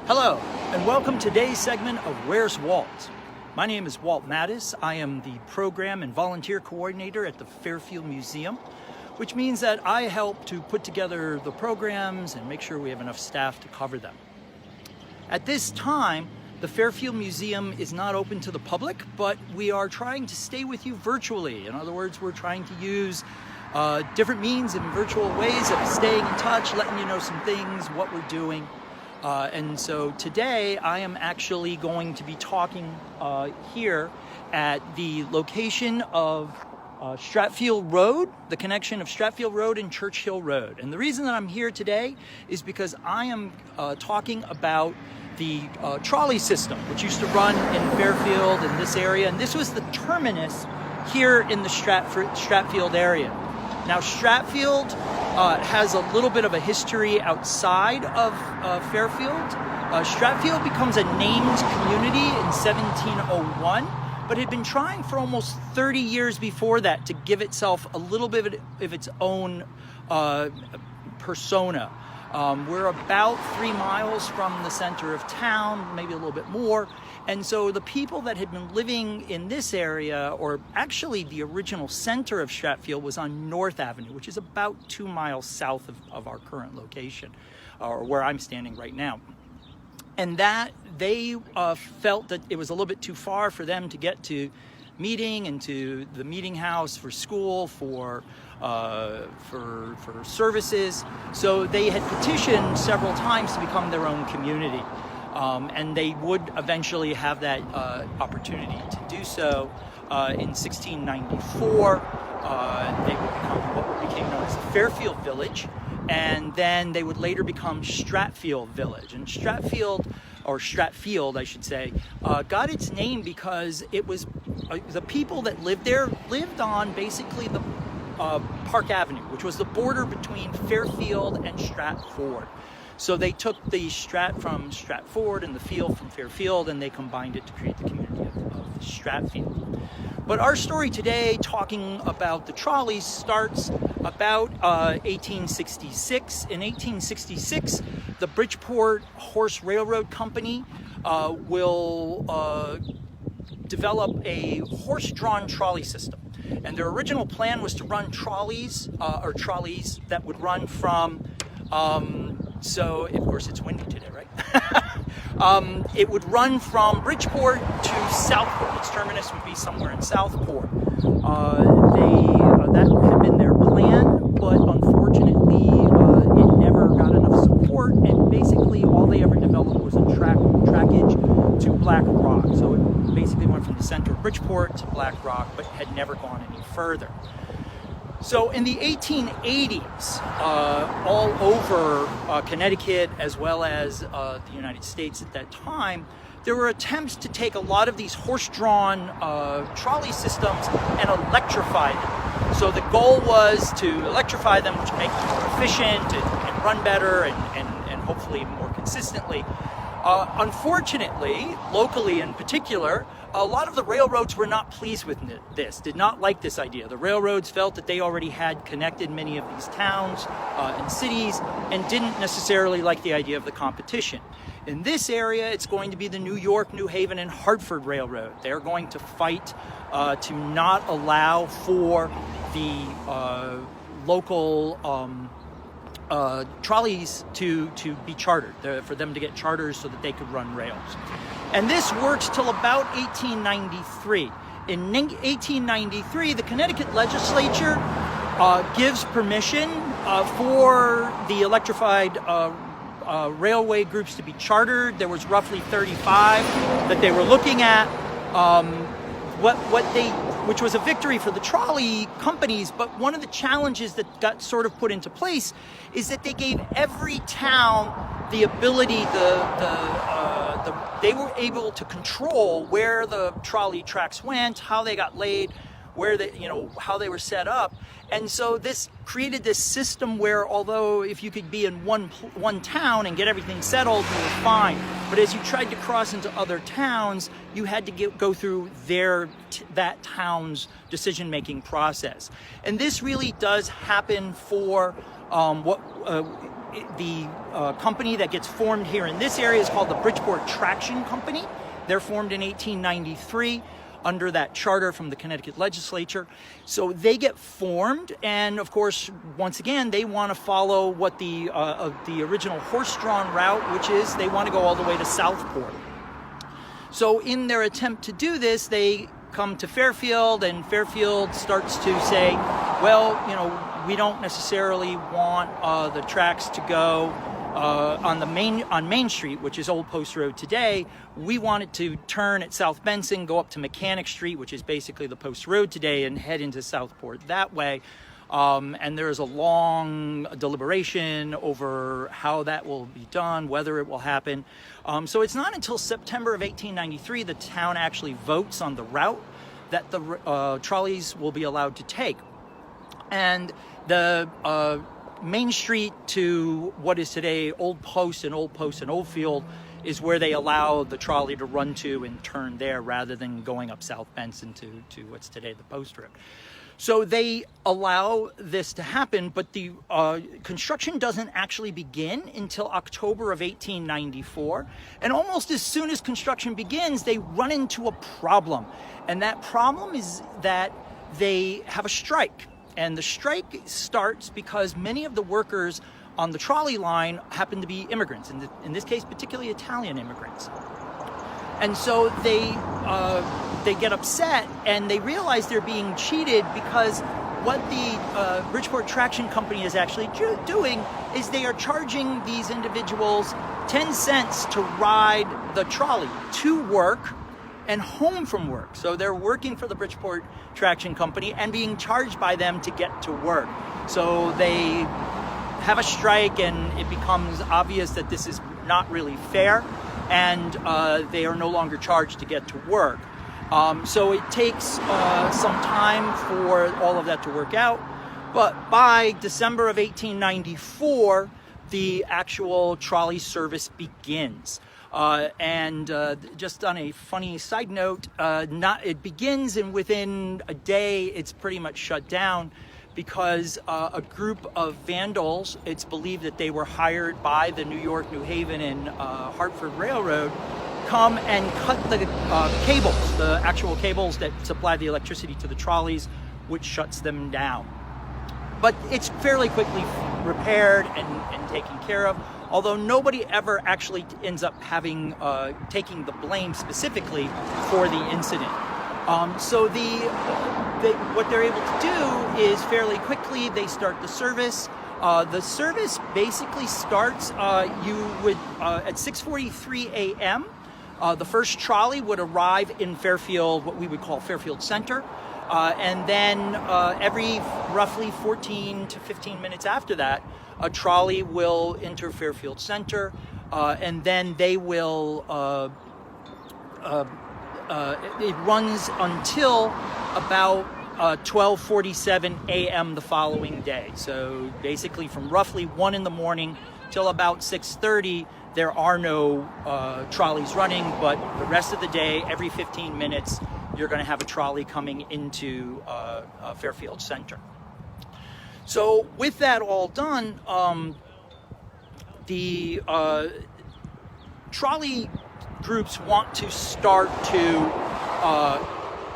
Hello, and welcome to today's segment of Where's Walt? My name is Walt Matis. I am the Program and Volunteer Coordinator at the Fairfield Museum, which means that I help to put together the programs and make sure we have enough staff to cover them. At this time, the Fairfield Museum is not open to the public, but we are trying to stay with you virtually. In other words, we're trying to use different means and virtual ways of staying in touch, letting you know some things, what we're doing. And so today I am actually going to be talking here at the location of Stratfield Road, the connection of Stratfield Road and Churchill Road. And the reason that I'm here today is because I am talking about the trolley system, which used to run in Fairfield in this area. And this was the terminus here in the Stratfield area. Now, Stratfield has a little bit of a history outside of Fairfield. Stratfield becomes a named community in 1701, but had been trying for almost 30 years before that to give itself a little bit of its own persona. We're about 3 miles from the center of town, maybe a little bit more. And so the people that had been living in this area, or actually the original center of Stratfield, was on North Avenue, which is about 2 miles south of our current location, or where I'm standing right now. And that they felt that it was a little bit too far for them to get to meeting and to the meeting house for school, for services. So they had petitioned several times to become their own community. And they would eventually have that opportunity to do so. In 1694, they would become what became known as the Fairfield Village, and then they would later become Stratfield Village. And Stratfield, I should say, got its name because it was the people that lived there lived on basically the Park Avenue, which was the border between Fairfield and Stratford. So they took the Strat from Stratford and the field from Fairfield, and they combined it to create the community of Stratfield. But our story today, talking about the trolleys, starts about 1866. In 1866, the Bridgeport Horse Railroad Company will develop a horse-drawn trolley system. And their original plan was to run trolleys that would run from so, of course, it's windy today, right? It would run from Bridgeport to Southport. Its terminus would be somewhere in Southport. That had been their plan, but unfortunately, it never got enough support, and basically all they ever developed was a trackage to Black Rock. So it basically went from the center of Bridgeport to Black Rock, but had never gone any further. So in the 1880s, all over Connecticut, as well as the United States at that time, there were attempts to take a lot of these horse-drawn trolley systems and electrify them. So the goal was to electrify them, which would make them more efficient and run better and hopefully more consistently. Unfortunately, locally in particular, a lot of the railroads were not pleased with this, did not like this idea. The railroads felt that they already had connected many of these towns and cities, and didn't necessarily like the idea of the competition. In this area, it's going to be the New York, New Haven, and Hartford Railroad. They're going to fight to not allow for the local trolleys to be chartered, for them to get charters so that they could run rails. And this works till about 1893. In 1893, the Connecticut legislature gives permission for the electrified railway groups to be chartered. There was roughly 35 that they were looking at. Which was a victory for the trolley companies, but one of the challenges that got sort of put into place is that they gave every town the ability, they were able to control where the trolley tracks went, how they got laid, where they, how they were set up. And so this created this system where, although if you could be in one town and get everything settled, you were fine. But as you tried to cross into other towns, you had to go through that town's decision-making process. And this really does happen for the company that gets formed here in this area is called the Bridgeport Traction Company. They're formed in 1893 under that charter from the Connecticut legislature. So they get formed, and of course, once again, they want to follow what the original horse-drawn route, which is they want to go all the way to Southport. So in their attempt to do this, they come to Fairfield, and Fairfield starts to say, well, you know, we don't necessarily want the tracks to go on Main Street, which is Old Post Road today. We wanted to turn at South Benson, go up to Mechanic Street, which is basically the Post Road today, and head into Southport that way. And there is a long deliberation over how that will be done, whether it will happen. So it's not until September of 1893 the town actually votes on the route that the trolleys will be allowed to take. And the Main Street to what is today Old Post and Oldfield is where they allow the trolley to run to and turn there, rather than going up South Benson to what's today the Post Road. So they allow this to happen, but the construction doesn't actually begin until October of 1894. And almost as soon as construction begins, they run into a problem. And that problem is that they have a strike. And the strike starts because many of the workers on the trolley line happen to be immigrants, in this case, particularly Italian immigrants. And so they get upset, and they realize they're being cheated, because what the Bridgeport Traction Company is actually doing is they are charging these individuals 10 cents to ride the trolley to work and home from work. So they're working for the Bridgeport Traction Company and being charged by them to get to work. So they have a strike, and it becomes obvious that this is not really fair, and they are no longer charged to get to work. So it takes some time for all of that to work out. But by December of 1894, the actual trolley service begins. Just on a funny side note, it begins, and within a day it's pretty much shut down, because a group of vandals, it's believed that they were hired by the New York, New Haven, and Hartford Railroad, come and cut the cables, the actual cables that supply the electricity to the trolleys, which shuts them down. But it's fairly quickly repaired and taken care of, although nobody ever actually ends up taking the blame specifically for the incident. So what they're able to do is fairly quickly they start the service. The service basically starts at 6:43 a.m. The first trolley would arrive in Fairfield, what we would call Fairfield Center. And then every roughly 14 to 15 minutes after that, a trolley will enter Fairfield Center, and then they will, it runs until about 12:47 a.m. the following day. So basically from roughly 1 in the morning till about 6:30, there are no trolleys running, but the rest of the day, every 15 minutes, you're going to have a trolley coming into Fairfield Center. So with that all done, the trolley groups want to start to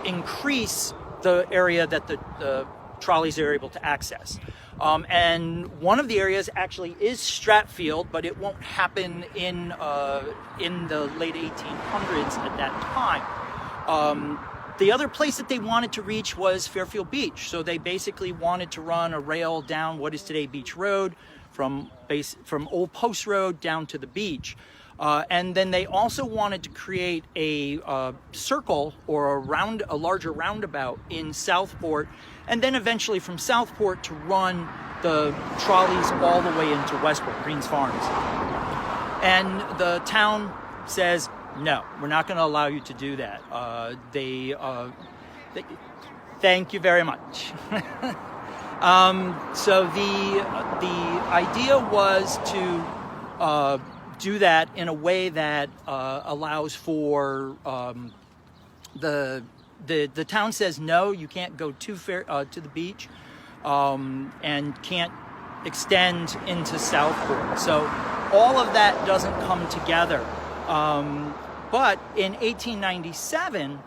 increase the area that the trolleys are able to access. And one of the areas actually is Stratfield, but it won't happen in the late 1800s at that time. The other place that they wanted to reach was Fairfield Beach. So they basically wanted to run a rail down what is today Beach Road from Old Post Road down to the beach. And then they also wanted to create a circle or a larger roundabout in Southport, and then eventually from Southport to run the trolleys all the way into Westport, Greens Farms. And the town says, no, we're not going to allow you to do that. Thank you very much. So the idea was to do that in a way that allows for the town says no, you can't go to the beach, and can't extend into Southport. So all of that doesn't come together. But in 1897,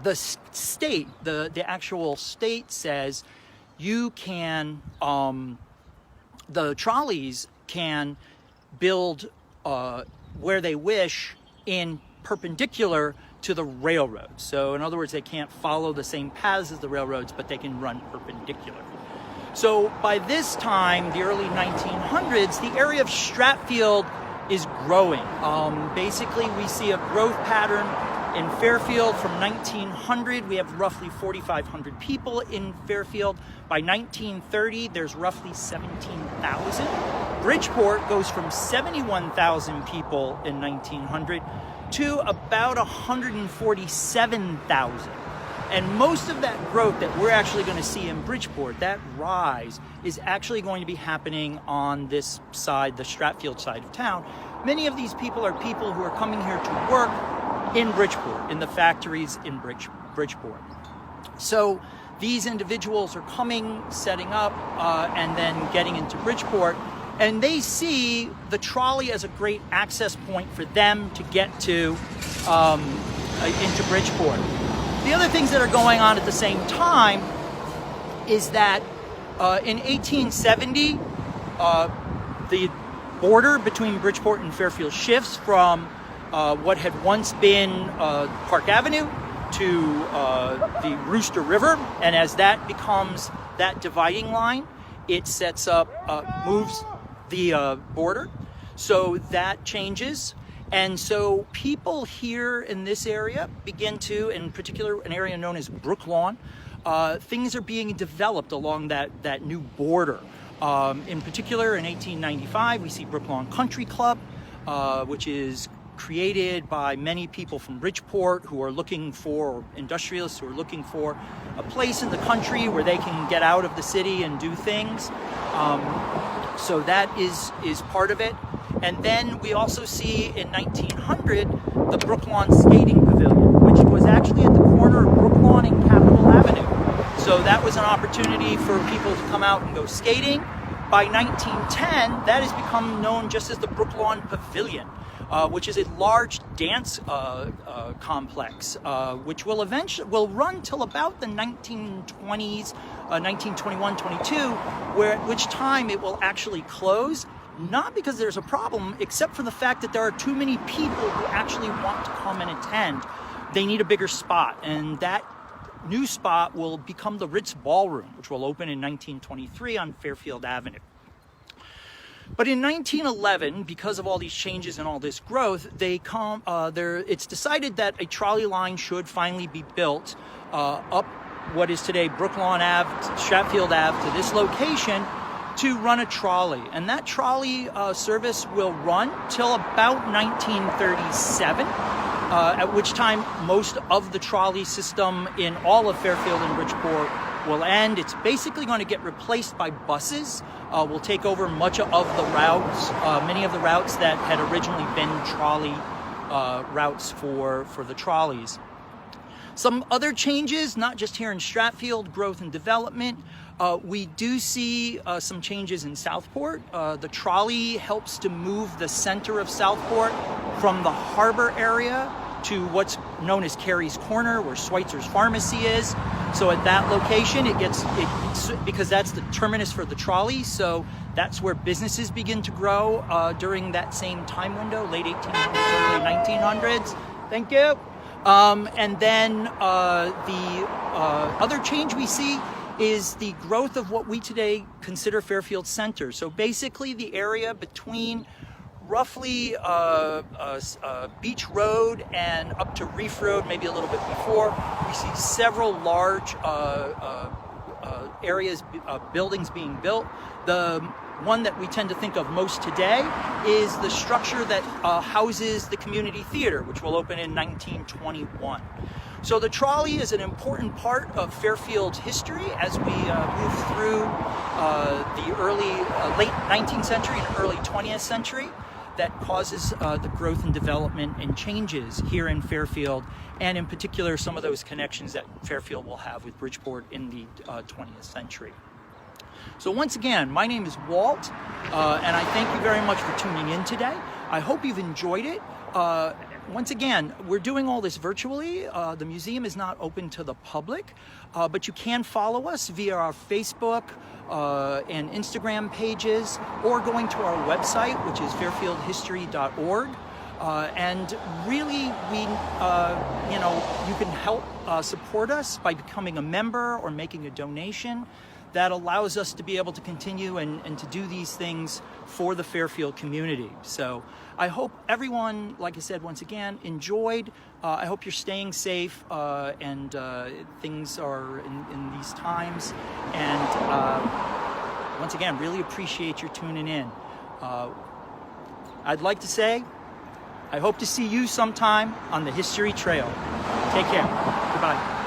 the state, the actual state says you can, the trolleys can build where they wish in perpendicular to the railroads. So in other words, they can't follow the same paths as the railroads, but they can run perpendicular. So by this time, the early 1900s, the area of Stratfield is growing. Basically, we see a growth pattern in Fairfield. From 1900, we have roughly 4,500 people in Fairfield. By 1930, there's roughly 17,000. Bridgeport goes from 71,000 people in 1900 to about 147,000. And most of that growth that we're actually going to see in Bridgeport, that rise, is actually going to be happening on this side, the Stratfield side of town. Many of these people are people who are coming here to work in Bridgeport, in the factories in Bridgeport. So these individuals are coming, setting up, and then getting into Bridgeport. And they see the trolley as a great access point for them to get to into Bridgeport. The other things that are going on at the same time is that in 1870, the border between Bridgeport and Fairfield shifts from what had once been Park Avenue to the Rooster River. And as that becomes that dividing line, it sets up, moves the border. So that changes. And so people here in this area begin to, in particular, an area known as Brook Lawn, things are being developed along that new border. In particular, in 1895, we see Brook Lawn Country Club, which is created by many people from Bridgeport who are looking for, industrialists who are looking for a place in the country where they can get out of the city and do things. So that is part of it. And then we also see in 1900 the Brook Lawn Skating Pavilion, which was actually at the corner of Brook Lawn and Capitol Avenue. So that was an opportunity for people to come out and go skating. By 1910, that has become known just as the Brook Lawn Pavilion, which is a large dance complex, which will run till about the 1920s, 1921, 22, at which time it will actually close. Not because there's a problem, except for the fact that there are too many people who actually want to come and attend. They need a bigger spot, and that new spot will become the Ritz Ballroom, which will open in 1923 on Fairfield Avenue. But in 1911, because of all these changes and all this growth, it's decided that a trolley line should finally be built up what is today Brook Lawn Ave, Stratfield Ave, to this location, to run a trolley. And that trolley service will run till about 1937, at which time most of the trolley system in all of Fairfield and Bridgeport will end. It's basically going to get replaced by buses. Will take over much of the routes, many of the routes that had originally been trolley routes for the trolleys. Some other changes, not just here in Stratfield, growth and development. We do see some changes in Southport. The trolley helps to move the center of Southport from the harbor area to what's known as Carey's Corner, where Schweitzer's Pharmacy is. So at that location, because that's the terminus for the trolley, so that's where businesses begin to grow during that same time window, late 1800s, early 1900s. Thank you. And then the other change we see is the growth of what we today consider Fairfield Center. So basically the area between roughly Beach Road and up to Reef Road, maybe a little bit before, we see several large areas, buildings being built. The one that we tend to think of most today is the structure that houses the community theater, which will open in 1921. So the trolley is an important part of Fairfield's history as we move through the late 19th century and early 20th century. That causes the growth and development and changes here in Fairfield, and in particular some of those connections that Fairfield will have with Bridgeport in the 20th century. So once again, my name is Walt, and I thank you very much for tuning in today. I hope you've enjoyed it. Once again, we're doing all this virtually. The museum is not open to the public, but you can follow us via our Facebook and Instagram pages, or going to our website, which is fairfieldhistory.org. And really, you can help support us by becoming a member or making a donation. That allows us to be able to continue and to do these things for the Fairfield community. So I hope everyone, like I said, once again, enjoyed. I hope you're staying safe and things are in these times. And once again, really appreciate your tuning in. I'd like to say, I hope to see you sometime on the History Trail. Take care. Goodbye.